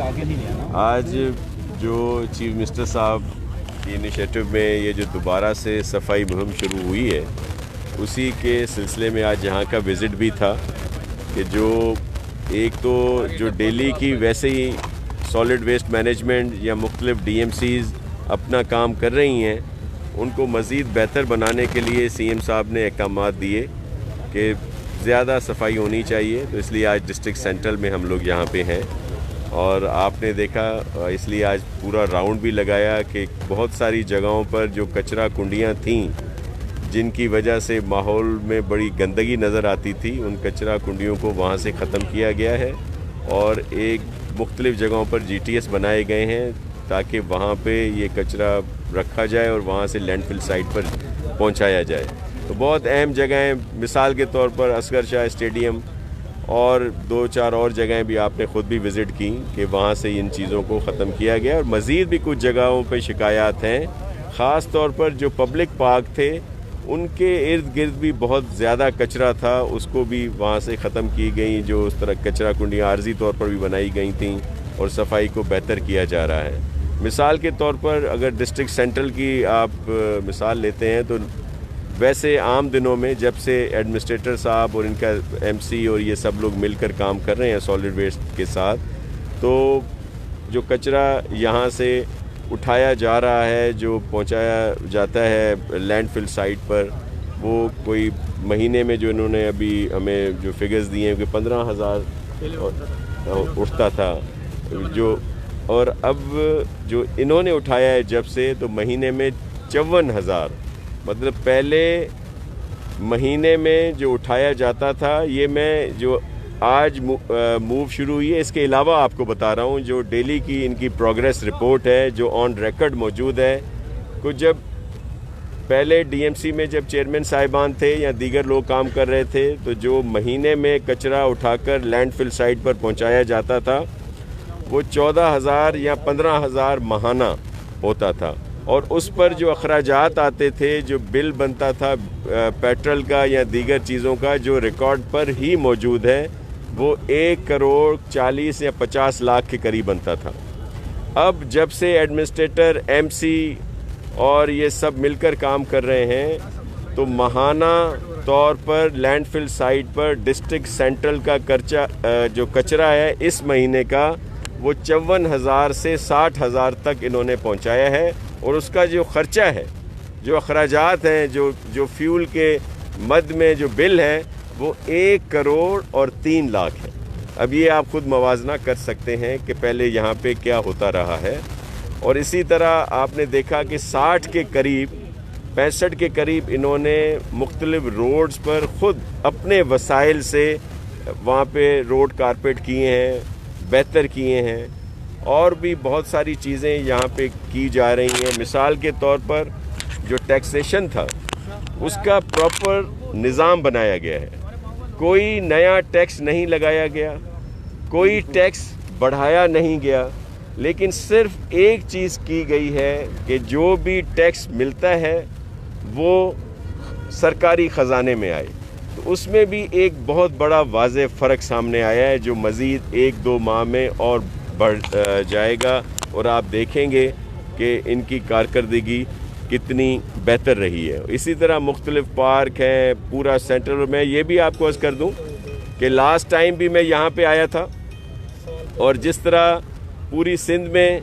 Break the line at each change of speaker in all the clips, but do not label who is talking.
आज जो chief minister साहब की इनिशिएटिव में ये जो दोबारा से सफाई मुहिम शुरू हुई है, उसी के सिलसिले में आज यहाँ का विज़िट भी था कि जो एक तो जो दिल्ली की वैसे ही सॉलिड वेस्ट मैनेजमेंट या मुख्तलिफ DMCs अपना काम कर रही हैं, उनको मज़ीद बेहतर बनाने के लिए CM साहब ने अहकामात दिए कि ज़्यादा सफाई होनी चाहिए। तो इसलिए आज डिस्ट्रिक्ट सेंट्रल में हम लोग यहाँ पे हैं और आपने देखा, इसलिए आज पूरा राउंड भी लगाया कि बहुत सारी जगहों पर जो कचरा कुंडियाँ थीं जिनकी वजह से माहौल में बड़ी गंदगी नज़र आती थी, उन कचरा कुंडियों को वहाँ से ख़त्म किया गया है और एक मुख्तलिफ़ जगहों पर GTS बनाए गए हैं ताकि वहाँ पे ये कचरा रखा जाए और वहाँ से लैंडफिल साइट पर पहुँचाया जाए। तो बहुत अहम जगहें, मिसाल के तौर पर असगर शाह स्टेडियम और 2-4 और जगहें भी आपने ख़ुद भी विज़िट की कि वहाँ से इन चीज़ों को ख़त्म किया गया। और मज़ीद भी कुछ जगहों पर शिकायत हैं, ख़ास तौर पर जो पब्लिक पार्क थे उनके इर्द गिर्द भी बहुत ज़्यादा कचरा था, उसको भी वहाँ से ख़त्म की गई। जो उस तरह कचरा कुंडियाँ आर्जी तौर पर भी बनाई गई थीं और सफाई को बेहतर किया जा रहा है। मिसाल के तौर पर अगर डिस्ट्रिक्ट सेंट्रल की आप मिसाल लेते हैं तो वैसे आम दिनों में जब से एडमिनिस्ट्रेटर साहब और इनका MC और ये सब लोग मिलकर काम कर रहे हैं सॉलिड वेस्ट के साथ, तो जो कचरा यहाँ से उठाया जा रहा है, जो पहुँचाया जाता है लैंडफिल साइट पर, वो कोई महीने में जो इन्होंने अभी हमें जो फिगर्स दिए हैं कि 15,000 उठता था जो, और अब जो इन्होंने उठाया है जब से, तो महीने में 54,000, मतलब पहले महीने में जो उठाया जाता था, ये मैं जो आज मूव शुरू हुई है इसके अलावा आपको बता रहा हूँ जो दिल्ली की इनकी प्रोग्रेस रिपोर्ट है जो ऑन रिकॉर्ड मौजूद है। कुछ जब पहले DMC में जब चेयरमैन साहिबान थे या दीगर लोग काम कर रहे थे, तो जो महीने में कचरा उठाकर लैंडफिल साइट पर पहुँचाया जाता था वो 14,000 या 15,000 माहाना होता था और उस पर जो अखराजात आते थे, जो बिल बनता था पेट्रोल का या दीगर चीज़ों का, जो रिकॉर्ड पर ही मौजूद है, वो 1 करोड़ 40 या 50 लाख के करीब बनता था। अब जब से एडमिनिस्ट्रेटर MC और ये सब मिलकर काम कर रहे हैं, तो माहाना तौर पर लैंडफिल साइट पर डिस्ट्रिक्ट सेंट्रल का जो कचरा है इस महीने का, वो 54,000 से 60,000 तक इन्होंने पहुंचाया है और उसका जो ख़र्चा है, जो अखराजात हैं, जो फ्यूल के मद में जो बिल है, वो 1 करोड़ और 3 लाख है। अब ये आप खुद मवाजना कर सकते हैं कि पहले यहाँ पे क्या होता रहा है। और इसी तरह आपने देखा कि 60 के करीब 65 के करीब इन्होंने मुख्तलिफ रोड्स पर ख़ुद अपने वसाइल से वहाँ पे रोड कारपेट किए हैं, बेहतर किए हैं और भी बहुत सारी चीज़ें यहाँ पे की जा रही हैं। मिसाल के तौर पर जो टैक्सेशन था उसका प्रॉपर निज़ाम बनाया गया है, कोई नया टैक्स नहीं लगाया गया, कोई टैक्स बढ़ाया नहीं गया, लेकिन सिर्फ एक चीज़ की गई है कि जो भी टैक्स मिलता है वो सरकारी ख़जाने में आए। तो उसमें भी एक बहुत बड़ा वाज़ेह फ़र्क सामने आया है जो मज़ीद 1-2 माह में और बढ़ जाएगा और आप देखेंगे कि इनकी कारकर्दगी कितनी बेहतर रही है। इसी तरह मुख्तलिफ पार्क हैं पूरा सेंट्रल में। ये भी आपको अर्ज़ कर दूं कि लास्ट टाइम भी मैं यहाँ पे आया था और जिस तरह पूरी सिंध में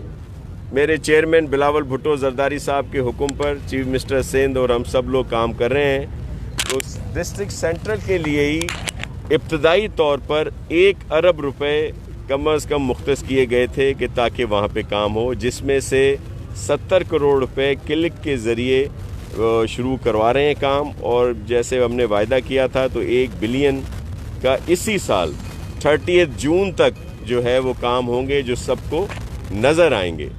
मेरे चेयरमैन बिलावल भुट्टो जरदारी साहब के हुक्म पर चीफ मिनिस्टर सिंध और हम सब लोग काम कर रहे हैं, तो डिस्ट्रिक्ट सेंट्रल के लिए ही इब्तदाई तौर पर 1 अरब रुपए कम अज़ कम मुख्तस किए गए थे कि ताकि वहाँ पे काम हो, जिसमें से 70 करोड़ रुपए क्लिक के ज़रिए शुरू करवा रहे हैं काम। और जैसे हमने वायदा किया था तो 1 बिलियन का इसी साल 30 जून तक जो है वो काम होंगे, जो सबको नज़र आएंगे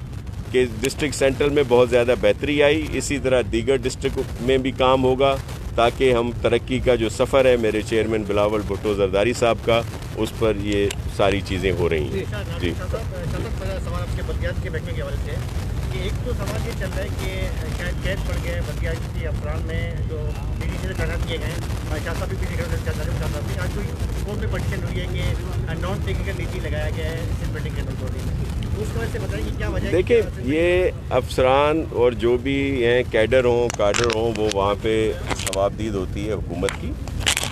कि डिस्ट्रिक्ट सेंट्रल में बहुत ज़्यादा बेहतरी आई। इसी तरह दीगर डिस्ट्रिक्ट में भी काम होगा ताकि हम तरक्की का जो सफ़र है मेरे चेयरमैन बिलावल भुट्टो जरदारी साहब का, उस पर ये सारी चीज़ें हो रही हैं। जी
सवाल आपके बल्दियात के बैठने के हवाले से कि एक तो सवाल ये चल रहा है कि शायद कैद पड़ गए बल्दियात की अफरान में जो PDC से तैनात किए गए हैं, शाह साहब भी PDC चल रहे हैं। आज कोई कोर्ट में पटिशन हुई है कि नॉन टेक्निकल नीति लगाया गया है इस बिल्डिंग के अंदर। से बताएं कि क्या वजह है?
देखिए, ये अफसरान और जो भी हैं काडर हों वो वहाँ पे जवाबदीद होती है हुकूमत की,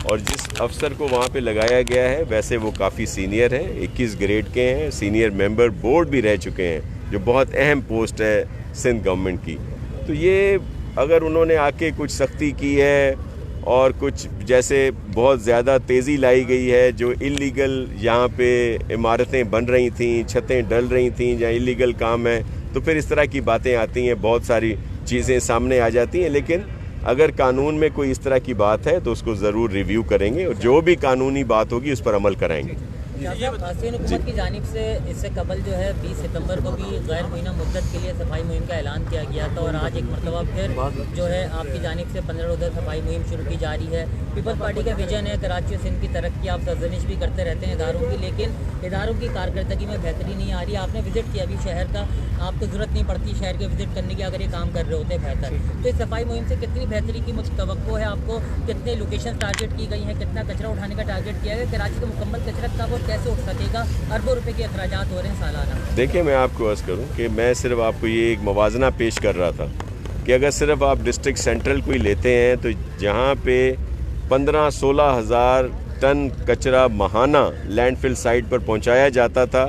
और जिस अफसर को वहाँ पे लगाया गया है वैसे वो काफ़ी सीनियर हैं, 21 ग्रेड के हैं, सीनियर मेंबर बोर्ड भी रह चुके हैं, जो बहुत अहम पोस्ट है सिंध गवर्नमेंट की। तो ये अगर उन्होंने आके कुछ सख्ती की है और कुछ जैसे बहुत ज़्यादा तेज़ी लाई गई है, जो इलीगल यहाँ पे इमारतें बन रही थीं, छतें डल रही थीं, जहाँ इलीगल काम है, तो फिर इस तरह की बातें आती हैं, बहुत सारी चीज़ें सामने आ जाती हैं। लेकिन अगर कानून में कोई इस तरह की बात है तो उसको ज़रूर रिव्यू करेंगे और जो भी कानूनी बात होगी उस पर अमल कराएंगे।
सिंध हुकूमत की जानिब से इससे कबल जो है 20 सितंबर को भी गैर मुइना मुद्दत के लिए सफाई मुहिम का ऐलान किया गया था, और आज एक मरतबा फिर जो है आपकी जानिब से 15 रोज़ा सफाई मुहिम शुरू की जा रही है। पीपल्स पार्टी का विजन है कराची और सिंध की तरक्की, आप सरजनिश भी करते रहते हैं इदारों की, लेकिन इदारों की कारकर्दगी में बेहतरी नहीं आ रही। आपने विजिट किया अभी शहर का, आपको ज़रूरत नहीं पड़ती शहर के विजिट करने की, अगर ये काम कर रहे होते बेहतर। तो इस सफाई मुहिम से कितनी बेहतरी की तवक्को है आपको? कितने लोकेशन टारगेट की गई हैं? कितना कचरा उठाने का टारगेट किया गया? कराची का मुकम्मल कचरा कब और कैसे उठ सकेगा? अरबों रुपए के अखराजात हो रहे हैं सालाना। देखिए,
मैं आपको अर्ज़ करूं कि मैं सिर्फ आपको ये एक मवाजना पेश कर रहा था कि अगर सिर्फ आप डिस्ट्रिक्ट सेंट्रल को ही लेते हैं तो जहां पे 15-16 हज़ार टन कचरा महाना लैंडफिल साइट पर पहुंचाया जाता था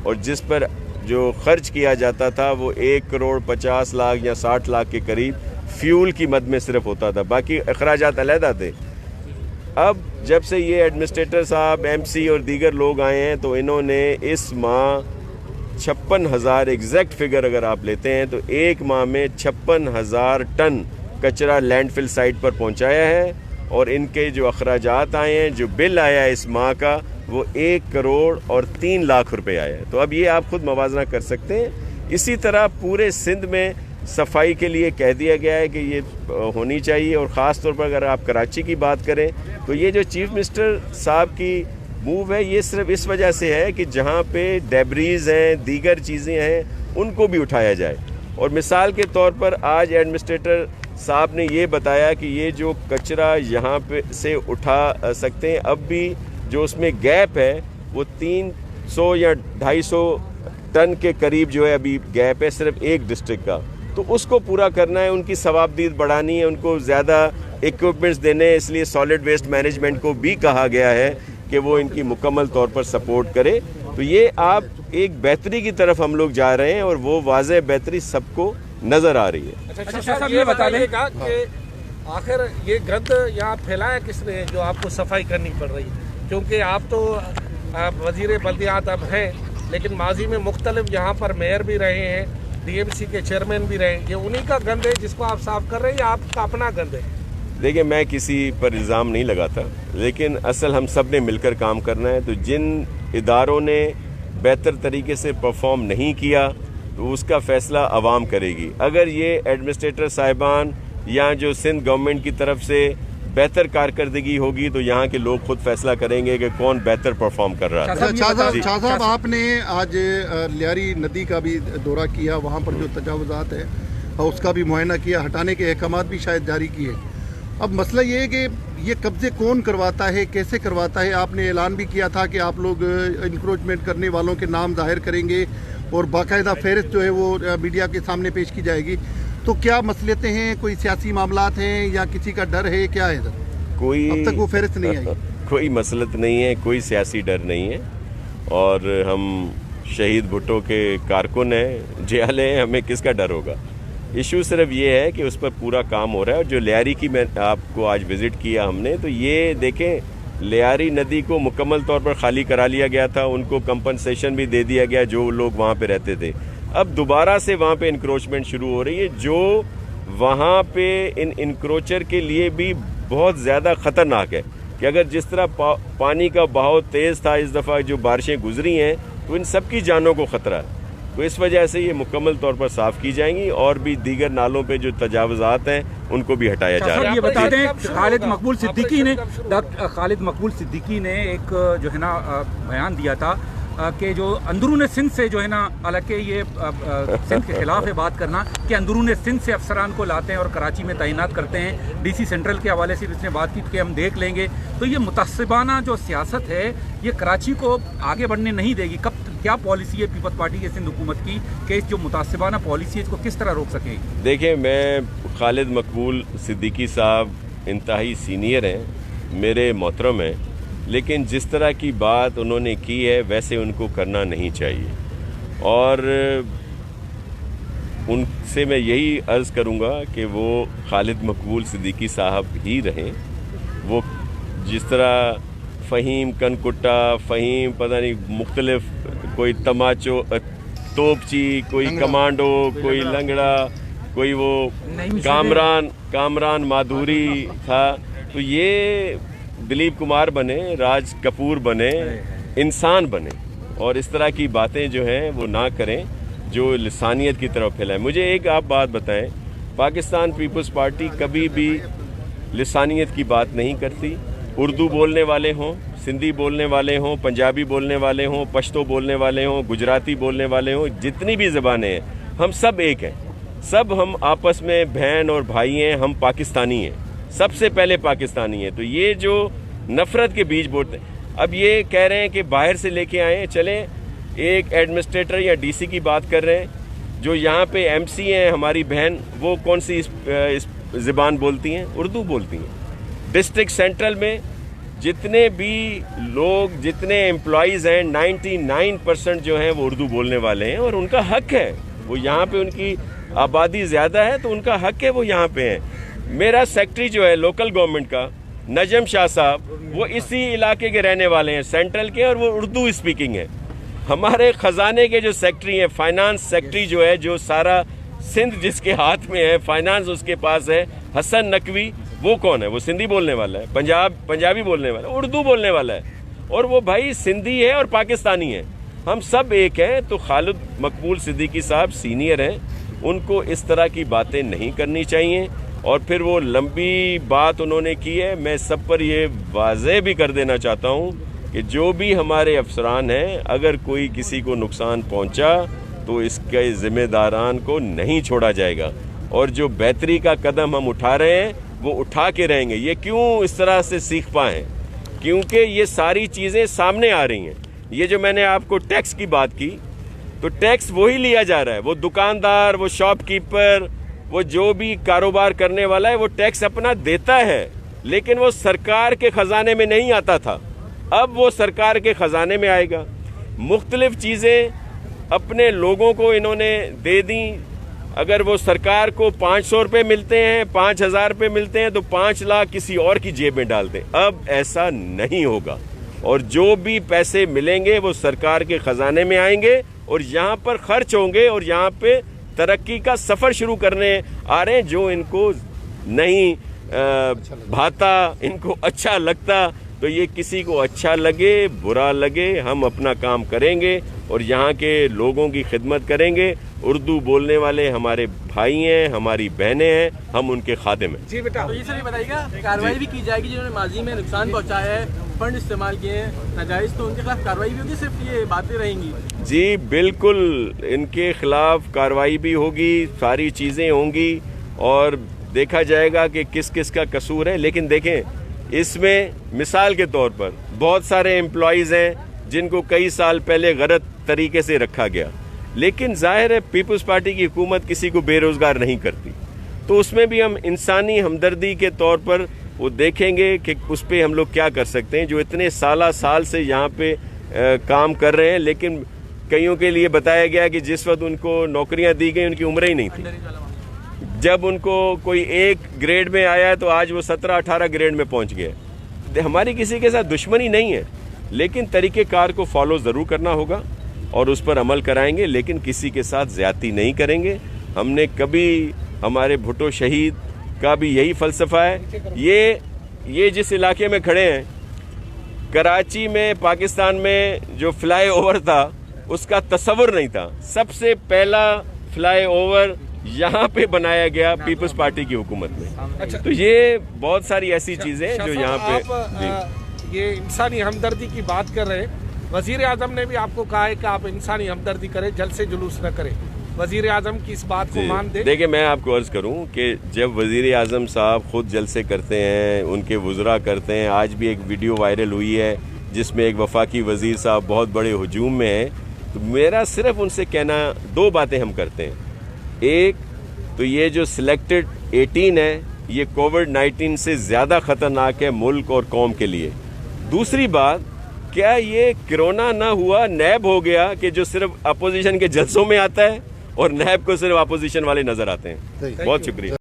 और जिस पर जो खर्च किया जाता था वो 1 करोड़ 50 लाख या 60 लाख के करीब फ्यूल की मद में सिर्फ होता था, बाकी अखराजात अलहदा थे। अब जब से ये एडमिनिस्ट्रेटर साहब, एमसी और दीगर लोग आए हैं तो इन्होंने इस माह 56,000 एग्जैक्ट फिगर अगर आप लेते हैं तो एक माह में 56,000 टन कचरा लैंडफिल साइट पर पहुंचाया है, और इनके जो अखराजात आए हैं, जो बिल आया है इस माह का, वो 1 करोड़ और 3 लाख रुपए आया है। तो अब ये आप खुद मवाजना कर सकते हैं। इसी तरह पूरे सिंध में सफाई के लिए कह दिया गया है कि ये होनी चाहिए, और ख़ास तौर पर अगर आप कराची की बात करें तो ये जो चीफ मिनिस्टर साहब की मूव है ये सिर्फ इस वजह से है कि जहाँ पे डेब्रीज हैं, दीगर चीज़ें हैं, उनको भी उठाया जाए। और मिसाल के तौर पर आज एडमिनिस्ट्रेटर साहब ने ये बताया कि ये जो कचरा यहाँ पे से उठा सकते हैं, अब भी जो उसमें गैप है वो 300 या 250 टन के करीब जो है अभी गैप है सिर्फ एक डिस्ट्रिक्ट का, तो उसको पूरा करना है, उनकी सवाबदीद बढ़ानी है, उनको ज़्यादा इक्विपमेंट्स देने हैं। इसलिए सॉलिड वेस्ट मैनेजमेंट को भी कहा गया है कि वो इनकी मुकम्मल तौर पर सपोर्ट करे। तो ये आप एक बेहतरी की तरफ हम लोग जा रहे हैं और वो वाज़ेह बेहतरी सबको नज़र आ रही है।
अच्छा साहब, ये बता देगा कि आखिर ये गंद यहाँ फैलाया किसने जो आपको सफाई करनी पड़ रही है? क्योंकि आप तो वज़ीर बल्दियात अब हैं, लेकिन माजी में मुख्तलिफ यहाँ पर मेयर भी रहे हैं, डीएमसी के चेयरमैन भी रहे। ये उन्हीं का गंद है जिसको आप साफ कर रहे हैं या आपका अपना गंद है?
देखिए, मैं किसी पर इल्ज़ाम नहीं लगाता, लेकिन असल हम सब ने मिलकर काम करना है। तो जिन इदारों ने बेहतर तरीके से परफॉर्म नहीं किया तो उसका फ़ैसला आवाम करेगी। अगर ये एडमिनिस्ट्रेटर साहिबान या जो सिंध गवर्नमेंट की तरफ से बेहतर कारकर्दगी होगी तो यहाँ के लोग खुद फैसला करेंगे कि कौन बेहतर परफॉर्म कर रहा है।
शाह साहब, आपने आज लियारी नदी का भी दौरा किया, वहाँ पर जो तजावुज़ात है उसका भी मुआयना किया, हटाने के अहकाम भी शायद जारी किए। अब मसला ये है कि ये कब्जे कौन करवाता है, कैसे करवाता है? आपने ऐलान भी किया था कि आप लोग इंक्रोचमेंट करने वालों के नाम जाहिर करेंगे और बाकायदा फहरिस्त जो है वो मीडिया के सामने पेश की जाएगी। तो क्या मसलतें हैं, कोई सियासी मामलात हैं या किसी का डर है, क्या है?
कोई
अब तक वो फहरिस्त नहीं आई।
कोई मसलत नहीं है, कोई सियासी डर नहीं है, और हम शहीद भुट्टो के कारकुन हैं, जेल हैं, हमें किसका डर होगा? इशू सिर्फ ये है कि उस पर पूरा काम हो रहा है। और जो लियारी की मैं आपको आज विज़िट किया हमने, तो ये देखें, लियारी नदी को मुकम्मल तौर पर खाली करा लिया गया था, उनको कंपनसेशन भी दे दिया गया जो लोग वहाँ पे रहते थे। अब दोबारा से वहाँ पे इंक्रोचमेंट शुरू हो रही है, जो वहाँ पे इन इंक्रोचर के लिए भी बहुत ज़्यादा ख़तरनाक है कि अगर जिस तरह पानी का बहाव तेज़ था इस दफ़ा जो बारिशें गुजरी हैं, तो इन सब की जानों को ख़तरा है। तो इस वजह से ये मुकम्मल तौर पर साफ़ की जाएंगी और भी दीगर नालों पे जो तजावुज़ात हैं उनको भी हटाया जा रहा है।
ये बता दें, खालिद मकबूल सिद्दीकी ने एक जो है ना बयान दिया था कि जो अंदरून सिंध से जो है ना, हालांकि ये सिंध के खिलाफ है बात करना, कि अंदरून सिंध से अफसरान को लाते हैं और कराची में तैनात करते हैं। डीसी सेंट्रल के हवाले से इसने बात की कि हम देख लेंगे। तो ये मुतअस्सिबाना जो सियासत है ये कराची को आगे बढ़ने नहीं देगी। कब क्या पॉलिसी है पीपल्स पार्टी की सिंध हुकूमत की कि इस जो मुतासिबाना पॉलिसी है इसको किस तरह रोक सकेगी?
देखिए, मैं खालिद मकबूल सिद्दीकी साहब इंतहाई सीनियर हैं, मेरे मोहतरम हैं, लेकिन जिस तरह की बात उन्होंने की है वैसे उनको करना नहीं चाहिए। और उनसे मैं यही अर्ज़ करूँगा कि वो खालिद मकबूल सिद्दीकी साहब ही रहें। वो जिस तरह फ़हीम कनकुट्टा, फ़हीम पता नहीं मुख्तलिफ, कोई तमाचो तोपची, कोई कमांडो, कोई लंगड़ा, कोई वो कामरान माधुरी था, तो ये दिलीप कुमार बने, राज कपूर बने, इंसान बने, और इस तरह की बातें जो हैं वो ना करें जो लिसानियत की तरफ फैलाएं। मुझे एक आप बात बताएं, पाकिस्तान पीपल्स पार्टी कभी भी लिसानियत की बात नहीं करती। उर्दू बोलने वाले हों, सिंधी बोलने वाले हों, पंजाबी बोलने वाले हों, पश्तो बोलने वाले हों, गुजराती बोलने वाले हों, जितनी भी ज़बानें हैं, हम सब एक हैं। सब हम आपस में बहन और भाई हैं, हम पाकिस्तानी हैं, सबसे पहले पाकिस्तानी हैं। तो ये जो नफ़रत के बीज बोलते हैं, अब ये कह रहे हैं कि बाहर से लेके आए हैं, चलें एक एडमिनिस्ट्रेटर या डीसी की बात कर रहे हैं, जो यहाँ पे एमसी हैं हमारी बहन, वो कौन सी इस ज़बान बोलती हैं? उर्दू बोलती हैं। डिस्ट्रिक्ट सेंट्रल में जितने भी लोग, जितने एम्प्लॉइज़ हैं, 99% जो हैं वो उर्दू बोलने वाले हैं, और उनका हक है, वो यहाँ पे, उनकी आबादी ज़्यादा है तो उनका हक है वो यहाँ पे हैं। मेरा सेक्रेटरी जो है लोकल गवर्नमेंट का, नजम शाह साहब, वो इसी इलाके के रहने वाले हैं, सेंट्रल के, और वो उर्दू स्पीकिंग है। हमारे ख़जाने के जो सेक्रेटरी हैं, फाइनेंस सेक्रेटरी जो है, जो सारा सिंध जिसके हाथ में है, फाइनेंस उसके पास है, हसन नकवी, वो कौन है? वो सिंधी बोलने वाला है, पंजाबी बोलने वाला है, उर्दू बोलने वाला है, और वो भाई सिंधी है और पाकिस्तानी है, हम सब एक हैं। तो खालिद मकबूल सिद्दीकी साहब सीनियर हैं, उनको इस तरह की बातें नहीं करनी चाहिए। और फिर वो लंबी बात उन्होंने की है, मैं सब पर ये वाज़ेह भी कर देना चाहता हूँ कि जो भी हमारे अफसरान हैं, अगर कोई किसी को नुकसान पहुँचा तो इसके ज़िम्मेदारान को नहीं छोड़ा जाएगा, और जो बेहतरी का कदम हम उठा रहे हैं वो उठा के रहेंगे। ये क्यों इस तरह से सीख पाएँ? क्योंकि ये सारी चीज़ें सामने आ रही हैं। ये जो मैंने आपको टैक्स की बात की, तो टैक्स वही लिया जा रहा है, वो दुकानदार, वो शॉपकीपर, वो जो भी कारोबार करने वाला है, वो टैक्स अपना देता है, लेकिन वो सरकार के ख़जाने में नहीं आता था, अब वो सरकार के ख़जाने में आएगा। मुख्तलिफ चीज़ें अपने लोगों को इन्होंने दे दी। अगर वो सरकार को 500 रुपये मिलते हैं, 5000 रुपये मिलते हैं, तो 5 लाख किसी और की जेब में डालते। अब ऐसा नहीं होगा, और जो भी पैसे मिलेंगे वो सरकार के ख़जाने में आएंगे और यहाँ पर खर्च होंगे, और यहाँ पे तरक्की का सफ़र शुरू करने आ रहे हैं। जो इनको नहीं भाता, इनको अच्छा लगता, तो ये किसी को अच्छा लगे बुरा लगे, हम अपना काम करेंगे और यहाँ के लोगों की खिदमत करेंगे। उर्दू बोलने वाले हमारे भाई हैं, हमारी बहनें हैं, हम उनके खादिम हैं।
जी बेटा,
तो ये सर बताइएगा, कार्रवाई भी की जाएगी जिन्होंने माजी में नुकसान पहुंचाया है, फंड इस्तेमाल किए हैं नाजायज़, तो उनके खिलाफ कार्रवाई भी होगी, सिर्फ ये बातें रहेंगी?
जी बिल्कुल, इनके खिलाफ कार्रवाई भी होगी, सारी चीज़ें होंगी, और देखा जाएगा कि किस किस का कसूर है। लेकिन देखें, इसमें मिसाल के तौर पर बहुत सारे एम्प्लॉइज़ हैं जिनको कई साल पहले गलत तरीके से रखा गया, लेकिन जाहिर है पीपल्स पार्टी की हुकूमत किसी को बेरोज़गार नहीं करती, तो उसमें भी हम इंसानी हमदर्दी के तौर पर वो देखेंगे कि उस पर हम लोग क्या कर सकते हैं। जो इतने साल से यहाँ पे काम कर रहे हैं, लेकिन कईयों के लिए बताया गया कि जिस वक्त उनको नौकरियाँ दी गई उनकी उम्र ही नहीं थी, जब उनको कोई एक ग्रेड में आया तो आज वो 17-18 ग्रेड में पहुँच गया। हमारी किसी के साथ दुश्मनी नहीं है, लेकिन तरीक़ेकार को फॉलो ज़रूर करना होगा और उस पर अमल कराएंगे, लेकिन किसी के साथ ज़्यादती नहीं करेंगे। हमने कभी, हमारे भुट्टो शहीद का भी यही फ़लसफ़ा है। ये जिस इलाके में खड़े हैं, कराची में, पाकिस्तान में जो फ्लाई ओवर था उसका तस्वुर नहीं था। सबसे पहला फ्लाई ओवर यहाँ पे बनाया गया पीपल्स पार्टी की हुकूमत में।
अच्छा,
तो ये बहुत सारी ऐसी चीज़ें जो यहाँ पे
ये इंसानी हमदर्दी की बात कर रहे हैं। वज़ीर आज़म ने भी आपको कहा है कि आप इंसानी हमदर्दी करें, जल से जुलूस न करें। वज़ीर आज़म की इस बात को मान दे।
देखिए, मैं आपको अर्ज़ करूं कि जब वज़ीर आज़म साहब खुद जलसे करते हैं, उनके वज़रा करते हैं। आज भी एक वीडियो वायरल हुई है जिसमें एक वफाकी वज़ीर साहब बहुत बड़े हुजूम में हैं, تو میرا صرف ان سے کہنا 2 باتیں ہم کرتے ہیں. ایک تو یہ جو سلیکٹڈ 18 ہے یہ کووڈ-19 سے زیادہ خطرناک ہے ملک اور قوم کے لیے. دوسری بات, کیا یہ کرونا نہ ہوا نیب ہو گیا کہ جو صرف اپوزیشن کے جلسوں میں آتا ہے اور نیب کو صرف اپوزیشن والے نظر آتے ہیں. بہت شکریہ.